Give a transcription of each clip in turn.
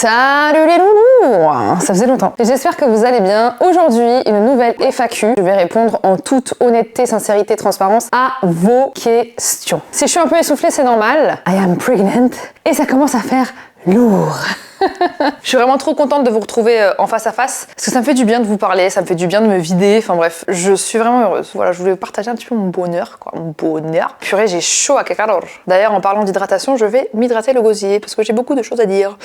Salut les loulous! Ça faisait longtemps. J'espère que vous allez bien. Aujourd'hui, une nouvelle FAQ. Je vais répondre en toute honnêteté, sincérité, transparence à vos questions. Si je suis un peu essoufflée, c'est normal. I am pregnant. Et ça commence à faire lourd. Je suis vraiment trop contente de vous retrouver en face à face parce que ça me fait du bien de vous parler, ça me fait du bien de me vider, enfin bref, je suis vraiment heureuse. Voilà, je voulais partager un petit peu mon bonheur, quoi, mon bonheur. Purée, j'ai chaud à calor. D'ailleurs, en parlant d'hydratation, je vais m'hydrater le gosier parce que j'ai beaucoup de choses à dire.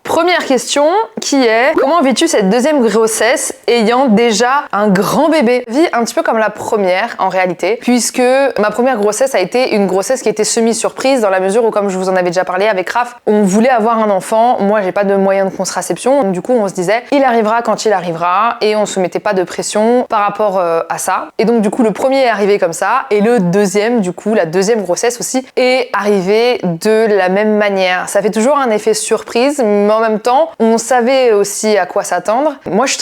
Première question qui est: comment vis-tu cette deuxième grossesse ayant déjà un grand bébé? Vis un petit peu comme la première en réalité, puisque ma première grossesse a été une grossesse qui était semi-surprise dans la mesure où, comme je vous en avais déjà parlé avec Raph, on voulait avoir un enfant. Moi, j'ai pas de moyen de contraception, donc du coup, on se disait il arrivera quand il arrivera et on se mettait pas de pression par rapport à ça. Et donc du coup, le premier est arrivé comme ça et le deuxième, du coup, la deuxième grossesse aussi est arrivée de la même manière. Ça fait toujours un effet surprise, mais en même temps, on savait aussi à quoi s'attendre. Moi, je suis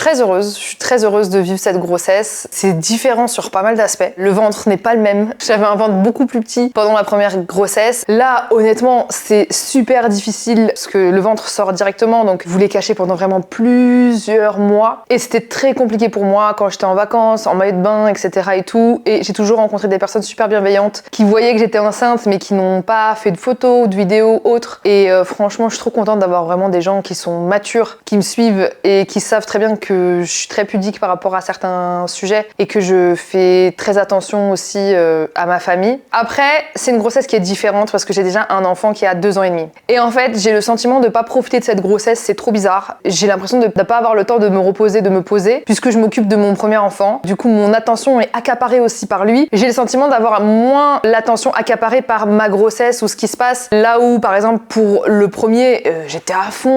très heureuse de vivre cette grossesse. C'est différent sur pas mal d'aspects. Le ventre n'est pas le même. J'avais un ventre beaucoup plus petit pendant ma première grossesse. Là, honnêtement, c'est super difficile parce que le ventre sort directement, donc vous les cachez pendant vraiment plusieurs mois. Et c'était très compliqué pour moi quand j'étais en vacances, en maillot de bain, etc. et tout. Et j'ai toujours rencontré des personnes super bienveillantes qui voyaient que j'étais enceinte, mais qui n'ont pas fait de photos ou de vidéos autres. Et franchement, je suis trop contente d'avoir vraiment des gens qui sont matures, qui me suivent et qui savent très bien que je suis très pudique par rapport à certains sujets et que je fais très attention aussi à ma famille. Après, c'est une grossesse qui est différente parce que j'ai déjà un enfant qui a 2 ans et demi. Et en fait, j'ai le sentiment de pas profiter de cette grossesse, c'est trop bizarre. J'ai l'impression de ne pas avoir le temps de me reposer, de me poser, puisque je m'occupe de mon premier enfant. Du coup, mon attention est accaparée aussi par lui. J'ai le sentiment d'avoir moins l'attention accaparée par ma grossesse ou ce qui se passe. Là où, par exemple, pour le premier, j'étais à fond,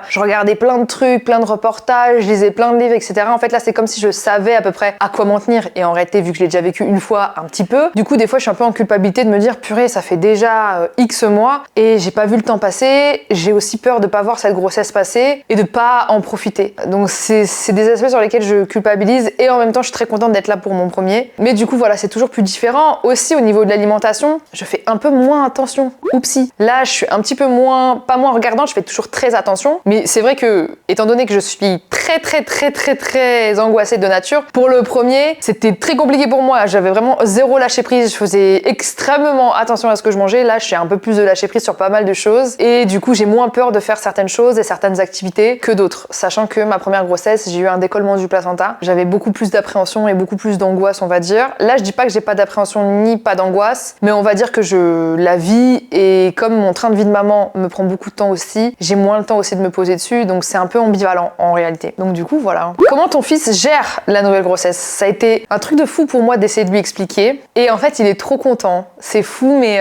je regardais plein de trucs, plein de reportages, je lisais plein de livres, etc. En fait, là, c'est comme si je savais à peu près à quoi m'en tenir. Et en réalité, vu que je l'ai déjà vécu une fois, un petit peu, du coup, des fois, je suis un peu en culpabilité de me dire, purée, ça fait déjà X mois et j'ai pas vu le temps passer. J'ai aussi peur de pas voir cette grossesse passer et de pas en profiter. Donc, c'est des aspects sur lesquels je culpabilise et en même temps, je suis très contente d'être là pour mon premier. Mais du coup, voilà, c'est toujours plus différent. Aussi, au niveau de l'alimentation, je fais un peu moins attention. Oupsie. Là, je suis un petit peu moins, pas moins regardante, je fais toujours très attention. Mais c'est vrai que, étant donné que je suis très angoissée de nature, pour le premier, c'était très compliqué pour moi. J'avais vraiment zéro lâcher prise. Je faisais extrêmement attention à ce que je mangeais. Là, je suis un peu plus de lâcher prise sur pas mal de choses. Et du coup, j'ai moins peur de faire certaines choses et certaines activités que d'autres. Sachant que ma première grossesse, j'ai eu un décollement du placenta. J'avais beaucoup plus d'appréhension et beaucoup plus d'angoisse, on va dire. Là, je dis pas que j'ai pas d'appréhension ni pas d'angoisse, mais on va dire que je la vis et comme mon train de vie de maman me prend beaucoup de temps aussi, j'ai moins le temps aussi de me poser dessus, donc c'est un peu ambivalent en réalité. Donc du coup, voilà. Comment ton fils gère la nouvelle grossesse? Ça a été un truc de fou pour moi d'essayer de lui expliquer. Et en fait, il est trop content. C'est fou, mais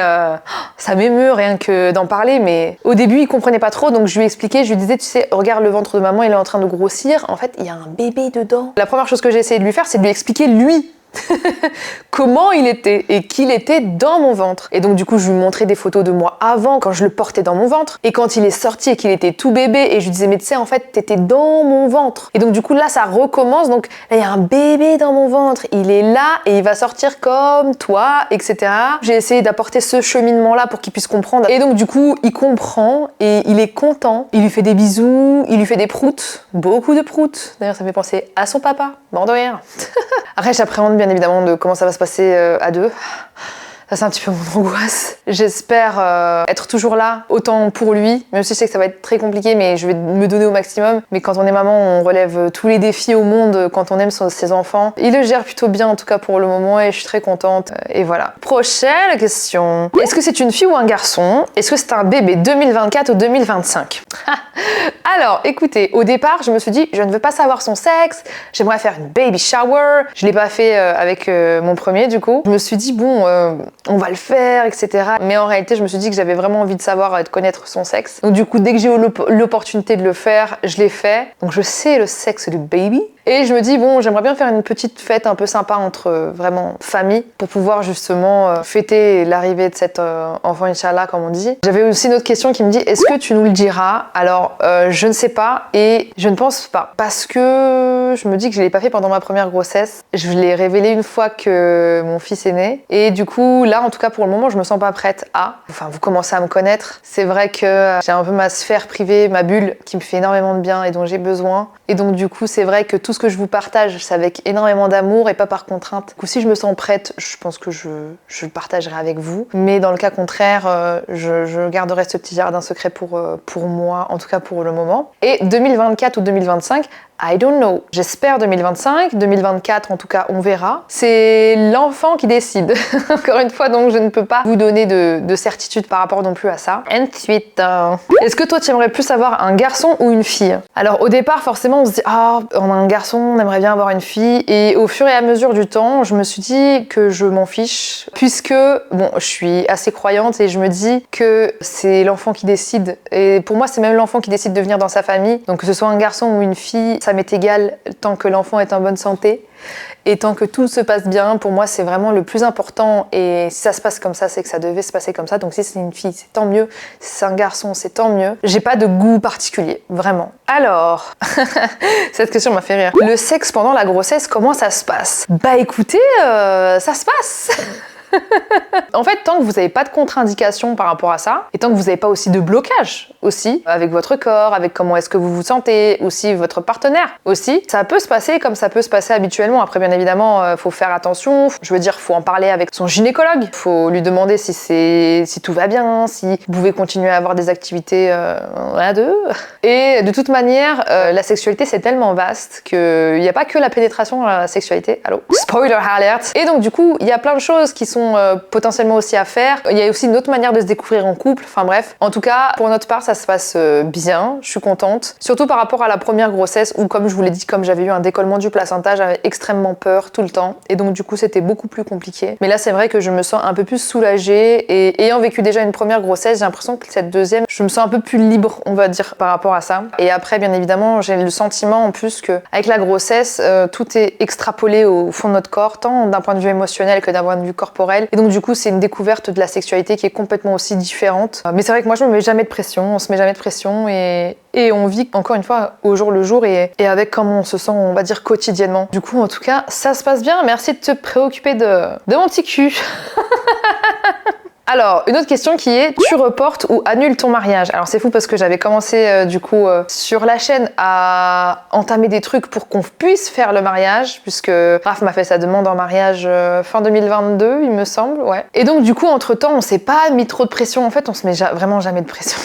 ça m'émeut rien que d'en parler. Mais au début, il comprenait pas trop, donc je lui expliquais, je lui disais, tu sais, regarde le ventre de maman, il est en train de grossir. En fait, il y a un bébé dedans. La première chose que j'ai essayé de lui faire, c'est de lui expliquer lui. Comment il était et qu'il était dans mon ventre. Et donc du coup, je lui montrais des photos de moi avant, quand je le portais dans mon ventre, et quand il est sorti et qu'il était tout bébé, et je lui disais, mais tu sais, en fait, t'étais dans mon ventre. Et donc du coup, là, ça recommence. Donc là, il y a un bébé dans mon ventre, il est là et il va sortir comme toi, etc. J'ai essayé d'apporter ce cheminement-là pour qu'il puisse comprendre. Et donc du coup, il comprend et il est content. Il lui fait des bisous, il lui fait des proutes, beaucoup de proutes. D'ailleurs, ça me fait penser à son papa, mort de rire. Après, j'appréhende bien évidemment de comment ça va se passer à deux. Ça, c'est un petit peu mon angoisse. J'espère être toujours là, autant pour lui, même si je sais que ça va être très compliqué, mais je vais me donner au maximum. Mais quand on est maman, on relève tous les défis au monde quand on aime ses enfants. Il le gère plutôt bien, en tout cas pour le moment, et je suis très contente. Et voilà. Prochaine question. Est-ce que c'est une fille ou un garçon? Est-ce que c'est un bébé 2024 ou 2025? Alors, écoutez, au départ, je me suis dit, je ne veux pas savoir son sexe, j'aimerais faire une baby shower. Je l'ai pas fait avec mon premier, du coup. Je me suis dit, bon, on va le faire, etc. Mais en réalité, je me suis dit que j'avais vraiment envie de savoir et de connaître son sexe. Donc du coup, dès que j'ai eu l'opportunité de le faire, je l'ai fait. Donc je sais le sexe du baby. Et je me dis, bon, j'aimerais bien faire une petite fête un peu sympa entre vraiment famille pour pouvoir justement fêter l'arrivée de cet enfant, Inch'Allah, comme on dit. J'avais aussi une autre question qui me dit, est-ce que tu nous le diras? Alors, je ne sais pas et je ne pense pas parce que je me dis que je l'ai pas fait pendant ma première grossesse. Je l'ai révélé une fois que mon fils est né et du coup, là, en tout cas pour le moment, je me sens pas prête à. Enfin, vous commencez à me connaître. C'est vrai que j'ai un peu ma sphère privée, ma bulle qui me fait énormément de bien et dont j'ai besoin. Et donc du coup, c'est vrai que tout ce que je vous partage, c'est avec énormément d'amour et pas par contrainte. Du coup, si je me sens prête, je pense que je le partagerai avec vous. Mais dans le cas contraire, je garderai ce petit jardin secret pour moi, en tout cas pour le moment. Et 2024 ou 2025, I don't know. J'espère 2025, 2024 en tout cas, on verra. C'est l'enfant qui décide. Encore une fois, donc je ne peux pas vous donner de certitude par rapport non plus à ça. Ensuite, est-ce que toi tu aimerais plus avoir un garçon ou une fille? Alors au départ, forcément, on se dit ah, on a un garçon, on aimerait bien avoir une fille. Et au fur et à mesure du temps, je me suis dit que je m'en fiche, puisque bon, je suis assez croyante et je me dis que c'est l'enfant qui décide. Et pour moi, c'est même l'enfant qui décide de venir dans sa famille. Donc que ce soit un garçon ou une fille, ça m'est égal tant que l'enfant est en bonne santé et tant que tout se passe bien. Pour moi, c'est vraiment le plus important et si ça se passe comme ça, c'est que ça devait se passer comme ça. Donc si c'est une fille, c'est tant mieux. Si c'est un garçon, c'est tant mieux. J'ai pas de goût particulier, vraiment. Alors, cette question m'a fait rire. Le sexe pendant la grossesse, comment ça se passe? Bah écoutez, ça se passe. En fait, tant que vous n'avez pas de contre-indication par rapport à ça, et tant que vous n'avez pas aussi de blocage aussi, avec votre corps, avec comment est-ce que vous vous sentez, aussi votre partenaire aussi, ça peut se passer comme ça peut se passer habituellement. Après, bien évidemment, faut faire attention. Je veux dire, faut en parler avec son gynécologue. Faut lui demander si tout va bien, si vous pouvez continuer à avoir des activités à deux. Et de toute manière, la sexualité, c'est tellement vaste qu'il n'y a pas que la pénétration dans la sexualité. Allô? Spoiler alert! Et donc, du coup, il y a plein de choses qui sont potentiellement aussi à faire. Il y a aussi une autre manière de se découvrir en couple. Enfin bref, en tout cas, pour notre part, ça se passe bien. Je suis contente. Surtout par rapport à la première grossesse où, comme je vous l'ai dit, comme j'avais eu un décollement du placenta, j'avais extrêmement peur tout le temps. Et donc du coup, c'était beaucoup plus compliqué. Mais là, c'est vrai que je me sens un peu plus soulagée. Et ayant vécu déjà une première grossesse, j'ai l'impression que cette deuxième, je me sens un peu plus libre, on va dire, par rapport à ça. Et après, bien évidemment, j'ai le sentiment en plus que avec la grossesse, tout est extrapolé au fond de notre corps, tant d'un point de vue émotionnel que d'un point de vue corporel. Et donc du coup, c'est une découverte de la sexualité qui est complètement aussi différente. Mais c'est vrai que moi, je me mets jamais de pression, on se met jamais de pression et on vit encore une fois au jour le jour et avec comment on se sent, on va dire, quotidiennement. Du coup, en tout cas, ça se passe bien. Merci de te préoccuper de mon petit cul. Alors, une autre question qui est, tu reportes ou annules ton mariage? Alors c'est fou parce que j'avais commencé du coup sur la chaîne à entamer des trucs pour qu'on puisse faire le mariage, puisque Raph m'a fait sa demande en mariage fin 2022, il me semble, ouais. Et donc du coup, entre-temps, on s'est pas mis trop de pression, en fait, on se met vraiment jamais de pression.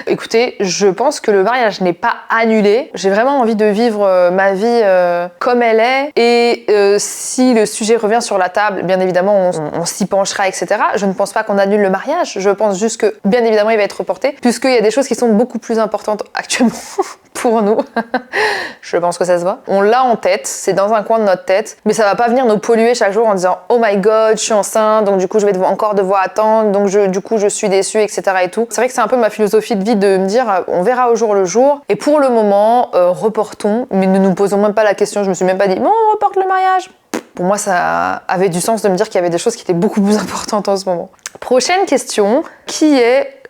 Écoutez, je pense que le mariage n'est pas annulé. J'ai vraiment envie de vivre ma vie comme elle est. Et si le sujet revient sur la table, bien évidemment, on s'y penchera, etc. Je ne pense pas qu'on annule le mariage. Je pense juste que, bien évidemment, il va être reporté, puisqu'il y a des choses qui sont beaucoup plus importantes actuellement pour nous. Je pense que ça se voit. On l'a en tête, c'est dans un coin de notre tête, mais ça va pas venir nous polluer chaque jour en disant « Oh my god, je suis enceinte, donc du coup, je vais encore devoir attendre, donc du coup, je suis déçue, etc. » et tout. C'est vrai que c'est un peu ma philosophie de vie de me dire on verra au jour le jour et pour le moment reportons, mais ne nous posons même pas la question. Je me suis même pas dit bon, on reporte le mariage. Pour moi, ça avait du sens de me dire qu'il y avait des choses qui étaient beaucoup plus importantes en ce moment. Prochaine question qui est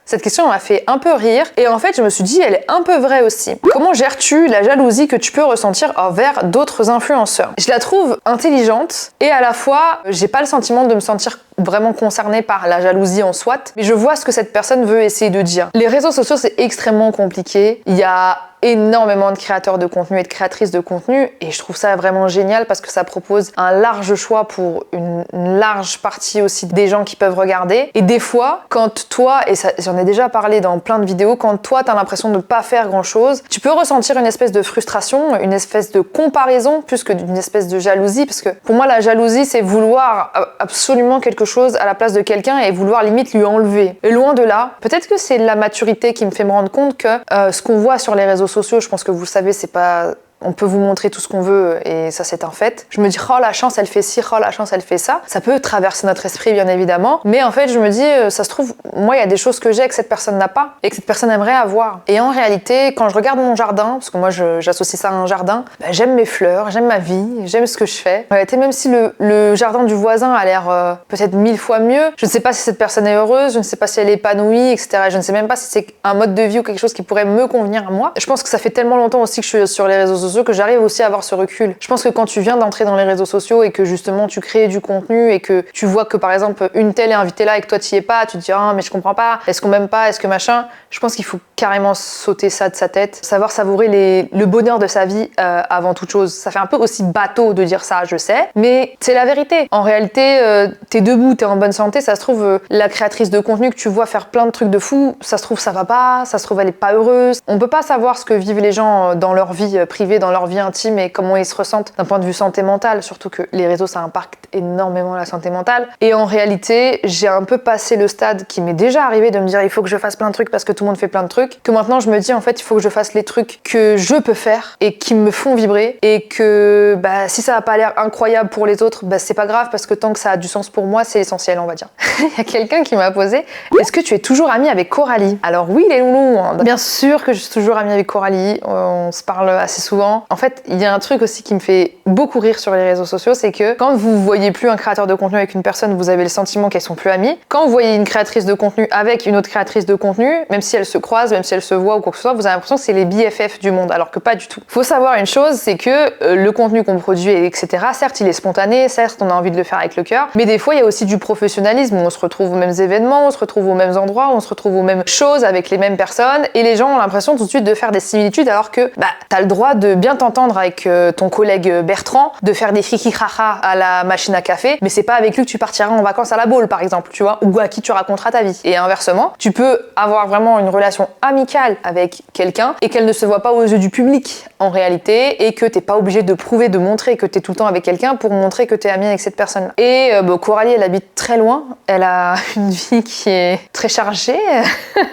cette question m'a fait un peu rire et en fait je me suis dit elle est un peu vraie aussi. Comment gères-tu la jalousie que tu peux ressentir envers d'autres influenceurs? Je la trouve intelligente et à la fois j'ai pas le sentiment de me sentir vraiment concernée par la jalousie en soi, mais je vois ce que cette personne veut essayer de dire. Les réseaux sociaux c'est extrêmement compliqué, il y a énormément de créateurs de contenu et de créatrices de contenu et je trouve ça vraiment génial parce que ça propose un large choix pour une large partie aussi des gens qui peuvent regarder et des fois quand toi, et j'en ai déjà parlé dans plein de vidéos, quand toi t'as l'impression de ne pas faire grand chose, tu peux ressentir une espèce de frustration, une espèce de comparaison plus que d'une espèce de jalousie parce que pour moi la jalousie c'est vouloir absolument quelque chose à la place de quelqu'un et vouloir limite lui enlever. Et loin de là, peut-être que c'est la maturité qui me fait me rendre compte que ce qu'on voit sur les réseaux sociaux, je pense que vous le savez, c'est pas on peut vous montrer tout ce qu'on veut et ça c'est un fait. Je me dis oh la chance elle fait ci, oh la chance elle fait ça. Ça peut traverser notre esprit bien évidemment, mais en fait je me dis ça se trouve moi il y a des choses que j'ai que cette personne n'a pas et que cette personne aimerait avoir. Et en réalité quand je regarde mon jardin, parce que moi j'associe ça à un jardin, bah, j'aime mes fleurs, j'aime ma vie, j'aime ce que je fais. En réalité même si le jardin du voisin a l'air peut-être 1000 fois mieux, je ne sais pas si cette personne est heureuse, je ne sais pas si elle est épanouie, etc. Je ne sais même pas si c'est un mode de vie ou quelque chose qui pourrait me convenir à moi. Je pense que ça fait tellement longtemps aussi que je suis sur les réseaux sociaux que j'arrive aussi à avoir ce recul. Je pense que quand tu viens d'entrer dans les réseaux sociaux et que justement tu crées du contenu et que tu vois que par exemple une telle est invitée là et que toi tu y es pas, tu te dis ah mais je comprends pas, est-ce qu'on m'aime pas, est-ce que machin. Je pense qu'il faut carrément sauter ça de sa tête, savoir savourer le bonheur de sa vie avant toute chose. Ça fait un peu aussi bateau de dire ça, je sais, mais c'est la vérité. En réalité, t'es debout, t'es en bonne santé, ça se trouve la créatrice de contenu que tu vois faire plein de trucs de fou, ça se trouve ça va pas, ça se trouve elle est pas heureuse. On peut pas savoir ce que vivent les gens dans leur vie privée, dans leur vie intime et comment ils se ressentent d'un point de vue santé mentale, surtout que les réseaux ça impacte énormément la santé mentale. Et en réalité, j'ai un peu passé le stade qui m'est déjà arrivé de me dire il faut que je fasse plein de trucs parce que tout le monde fait plein de trucs, que maintenant je me dis en fait il faut que je fasse les trucs que je peux faire et qui me font vibrer et que bah, si ça n'a pas l'air incroyable pour les autres, bah, c'est pas grave parce que tant que ça a du sens pour moi, c'est essentiel on va dire. Il y a quelqu'un qui m'a posé est-ce que tu es toujours amie avec Coralie? Alors oui les loulous, hein. Bien sûr que je suis toujours amie avec Coralie, on se parle assez souvent. En fait, il y a un truc aussi qui me fait beaucoup rire sur les réseaux sociaux, c'est que quand vous voyez plus un créateur de contenu avec une personne, vous avez le sentiment qu'elles sont plus amies. Quand vous voyez une créatrice de contenu avec une autre créatrice de contenu, même si elles se croisent, même si elles se voient ou quoi que ce soit, vous avez l'impression que c'est les BFF du monde, alors que pas du tout. Faut savoir une chose, c'est que le contenu qu'on produit, etc., certes il est spontané, certes on a envie de le faire avec le cœur, mais des fois il y a aussi du professionnalisme, où on se retrouve aux mêmes événements, on se retrouve aux mêmes endroits, on se retrouve aux mêmes choses avec les mêmes personnes, et les gens ont l'impression tout de suite de faire des similitudes, alors que bah, t'as le droit de bien t'entendre avec ton collègue Bertrand, de faire des friki-kracha à la machine à café, mais c'est pas avec lui que tu partiras en vacances à la Baule par exemple, tu vois, ou à qui tu raconteras ta vie. Et inversement, tu peux avoir vraiment une relation amicale avec quelqu'un et qu'elle ne se voit pas aux yeux du public en réalité, et que t'es pas obligé de prouver, de montrer que t'es tout le temps avec quelqu'un pour montrer que t'es amie avec cette personne-là. Et Coralie, elle habite très loin, elle a une vie qui est très chargée,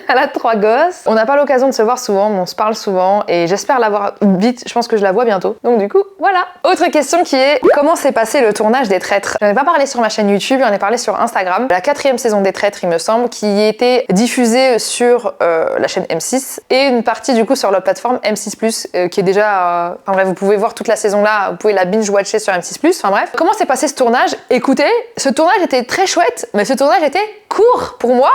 elle a 3 gosses. On n'a pas l'occasion de se voir souvent, mais on se parle souvent et j'espère la voir vite, je pense que je la vois bientôt. Donc du coup, voilà. Autre question qui est comment s'est passé le tournage des Traîtres? J'en ai pas parlé sur ma chaîne YouTube, j'en ai parlé sur Instagram. La 4e saison des Traîtres, il me semble, qui était diffusée sur la chaîne M6 et une partie du coup sur la plateforme M6+, qui est déjà... Enfin bref, vous pouvez voir toute la saison là, vous pouvez la binge-watcher sur M6+. Enfin bref. Comment s'est passé ce tournage? Écoutez, ce tournage était très chouette, mais ce tournage était court pour moi,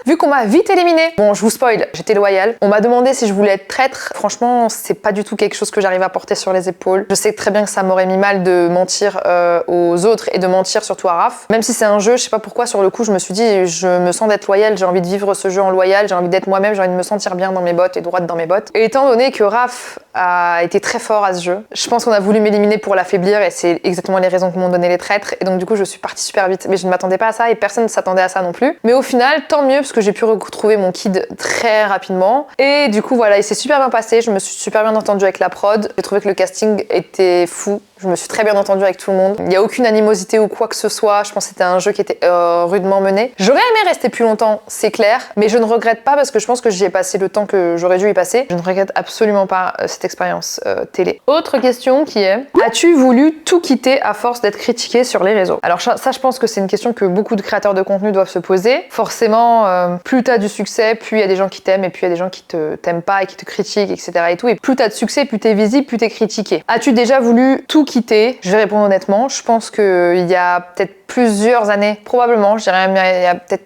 vu qu'on m'a vite éliminée. Bon, je vous spoil, j'étais loyale. On m'a demandé si je voulais être traître. Franchement, c'est pas du tout quelque chose que j'arrive à porter sur les épaules. Je sais très bien que ça m'aurait mis mal de mentir aux autres et de mentir surtout à Raph. Même si c'est un jeu, je sais pas pourquoi, sur le coup, je me suis dit, je me sens d'être loyale, j'ai envie de vivre ce jeu en loyal, j'ai envie d'être moi-même, j'ai envie de me sentir bien dans mes bottes et droite dans mes bottes. Et étant donné que Raph a été très fort à ce jeu, je pense qu'on a voulu m'éliminer pour l'affaiblir et c'est exactement les raisons que m'ont donné les traîtres. Et donc du coup, je suis partie super vite. Mais je ne m'attendais pas à ça et personne ne s'attendait à ça non plus. Mais au final, tant mieux parce que j'ai pu retrouver mon kid très rapidement. Et du coup, voilà, il s'est super bien passé. Je me suis super bien entendue avec la prod. J'ai trouvé que le casting était fou. Je me suis très bien entendue avec tout le monde. Il n'y a aucune animosité ou quoi que ce soit. Je pense que c'était un jeu qui était rudement mené. J'aurais aimé rester plus longtemps, c'est clair, mais je ne regrette pas parce que je pense que j'y ai passé le temps que j'aurais dû y passer. Je ne regrette absolument pas cette expérience télé. Autre question qui est, as-tu voulu tout quitter à force d'être critiqué sur les réseaux? Alors ça, je pense que c'est une question que beaucoup de créateurs de contenu doivent se poser. Forcément, plus t'as du succès, plus il y a des gens qui t'aiment et puis il y a des gens qui t'aiment pas et qui te critiquent, etc. et tout. Et plus t'as de succès, plus t'es visible, plus t'es critiqué. As-tu déjà voulu tout quitter? Je vais répondre honnêtement. Je pense qu'il y a peut-être plusieurs années, probablement, je dirais même il y a peut-être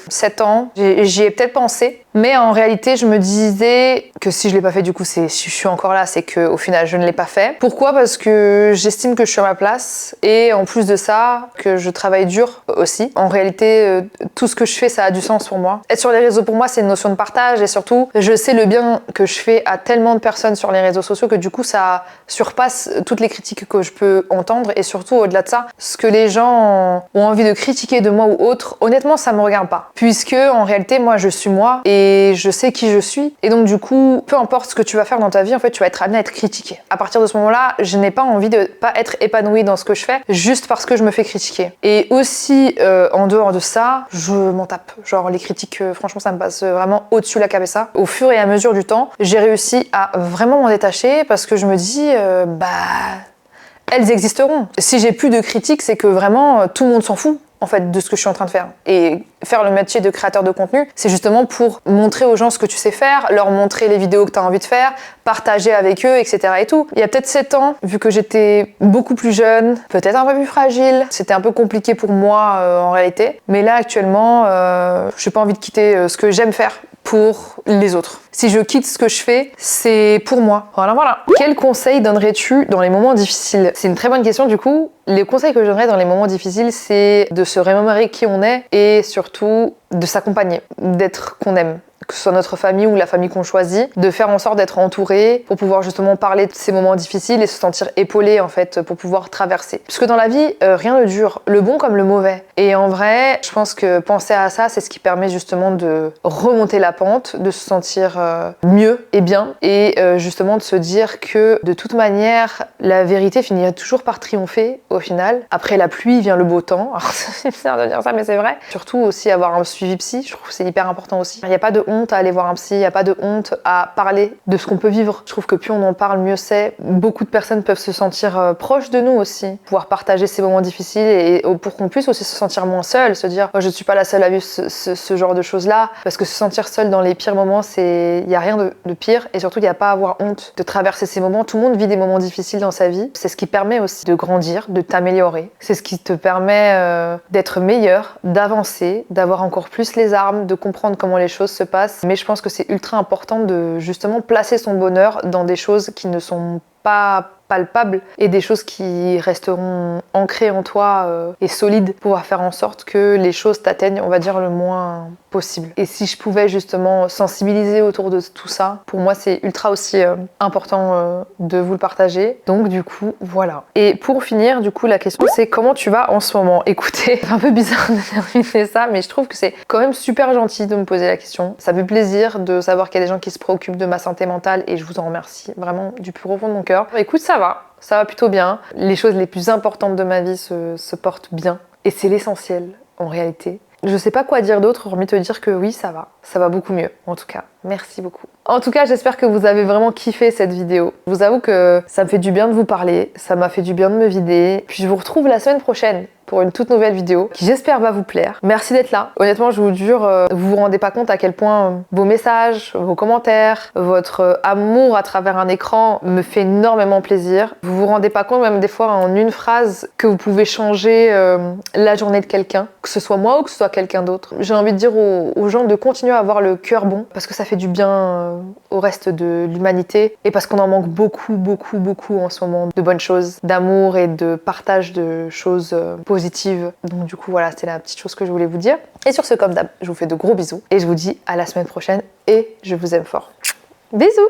7 ans, j'y ai peut-être pensé. Mais en réalité, je me disais que si je l'ai pas fait, du coup, je suis encore là, c'est qu'au final, je ne l'ai pas fait. Pourquoi? Parce que j'estime que je suis à ma place et en plus de ça, que je travaille dur aussi. En réalité, tout ce que je fais, ça a du sens pour moi. Être sur les réseaux, pour moi, c'est une notion de partage et surtout, je sais le bien que je fais à tellement de personnes sur les réseaux sociaux que du coup, ça surpasse toutes les critiques que je peux entendre et surtout, au-delà de ça, ce que les gens ont envie de critiquer de moi ou autre, honnêtement, ça me regarde pas. Puisque, en réalité, moi, je suis moi et et je sais qui je suis. Et donc du coup, peu importe ce que tu vas faire dans ta vie, en fait, tu vas être amené à être critiqué. À partir de ce moment-là, je n'ai pas envie de pas être épanouie dans ce que je fais juste parce que je me fais critiquer. Et aussi, en dehors de ça, je m'en tape. Genre les critiques, franchement, ça me passe vraiment au-dessus de la cabessa. Au fur et à mesure du temps, j'ai réussi à vraiment m'en détacher parce que je me dis, elles existeront. Si j'ai plus de critiques, c'est que vraiment tout le monde s'en fout en fait de ce que je suis en train de faire. Et faire le métier de créateur de contenu, c'est justement pour montrer aux gens ce que tu sais faire, leur montrer les vidéos que tu as envie de faire, partager avec eux, etc. et tout. Il y a peut-être 7 ans, vu que j'étais beaucoup plus jeune, peut-être un peu plus fragile, c'était un peu compliqué pour moi en réalité. Mais là actuellement, j'ai pas envie de quitter ce que j'aime faire pour les autres. Si je quitte ce que je fais, c'est pour moi. Voilà. Quel conseil donnerais-tu dans les moments difficiles? C'est une très bonne question du coup. Les conseils que je donnerais dans les moments difficiles, c'est de se remémorer qui on est et surtout de s'accompagner, d'être qu'on aime. Que ce soit notre famille ou la famille qu'on choisit, de faire en sorte d'être entouré pour pouvoir justement parler de ces moments difficiles et se sentir épaulé en fait pour pouvoir traverser. Parce que dans la vie, rien ne dure, le bon comme le mauvais. Et en vrai, je pense que penser à ça, c'est ce qui permet justement de remonter la pente, de se sentir mieux et bien et justement de se dire que de toute manière, la vérité finirait toujours par triompher au final. Après la pluie vient le beau temps. Alors c'est bizarre de dire ça, mais c'est vrai. Surtout aussi avoir un suivi psy, je trouve que c'est hyper important aussi. Il n'y a pas de honte à aller voir un psy, il n'y a pas de honte à parler de ce qu'on peut vivre. Je trouve que plus on en parle, mieux c'est. Beaucoup de personnes peuvent se sentir proches de nous aussi, pouvoir partager ces moments difficiles et pour qu'on puisse aussi se sentir moins seul, se dire oh, je ne suis pas la seule à vivre ce genre de choses-là, parce que se sentir seul dans les pires moments, il n'y a rien de pire et surtout il n'y a pas à avoir honte de traverser ces moments. Tout le monde vit des moments difficiles dans sa vie. C'est ce qui permet aussi de grandir, de t'améliorer. C'est ce qui te permet d'être meilleur, d'avancer, d'avoir encore plus les armes, de comprendre comment les choses se passent. Mais je pense que c'est ultra important de justement placer son bonheur dans des choses qui ne sont pas palpables et des choses qui resteront ancrées en toi et solides pour pouvoir faire en sorte que les choses t'atteignent, on va dire, le moins possible. Et si je pouvais justement sensibiliser autour de tout ça, pour moi c'est ultra aussi important de vous le partager. Donc du coup, voilà. Et pour finir, du coup, la question c'est comment tu vas en ce moment? Écoutez, c'est un peu bizarre de terminer ça, mais je trouve que c'est quand même super gentil de me poser la question. Ça fait plaisir de savoir qu'il y a des gens qui se préoccupent de ma santé mentale et je vous en remercie vraiment du plus profond de mon cœur. Écoute, ça va plutôt bien. Les choses les plus importantes de ma vie se portent bien et c'est l'essentiel en réalité. Je sais pas quoi dire d'autre hormis te dire que oui, ça va beaucoup mieux en tout cas. Merci beaucoup. En tout cas, j'espère que vous avez vraiment kiffé cette vidéo. Je vous avoue que ça me fait du bien de vous parler, ça m'a fait du bien de me vider. Puis je vous retrouve la semaine prochaine pour une toute nouvelle vidéo qui j'espère va vous plaire. Merci d'être là. Honnêtement, je vous jure, vous vous rendez pas compte à quel point vos messages, vos commentaires, votre amour à travers un écran me fait énormément plaisir. Vous vous rendez pas compte même des fois en une phrase que vous pouvez changer la journée de quelqu'un, que ce soit moi ou que ce soit quelqu'un d'autre. J'ai envie de dire aux gens de continuer à avoir le cœur bon parce que ça fait du bien au reste de l'humanité et parce qu'on en manque beaucoup en ce moment de bonnes choses, d'amour et de partage de choses positives. Donc du coup voilà, c'était la petite chose que je voulais vous dire. Et sur ce, comme d'hab, je vous fais de gros bisous et je vous dis à la semaine prochaine et je vous aime fort. Bisous!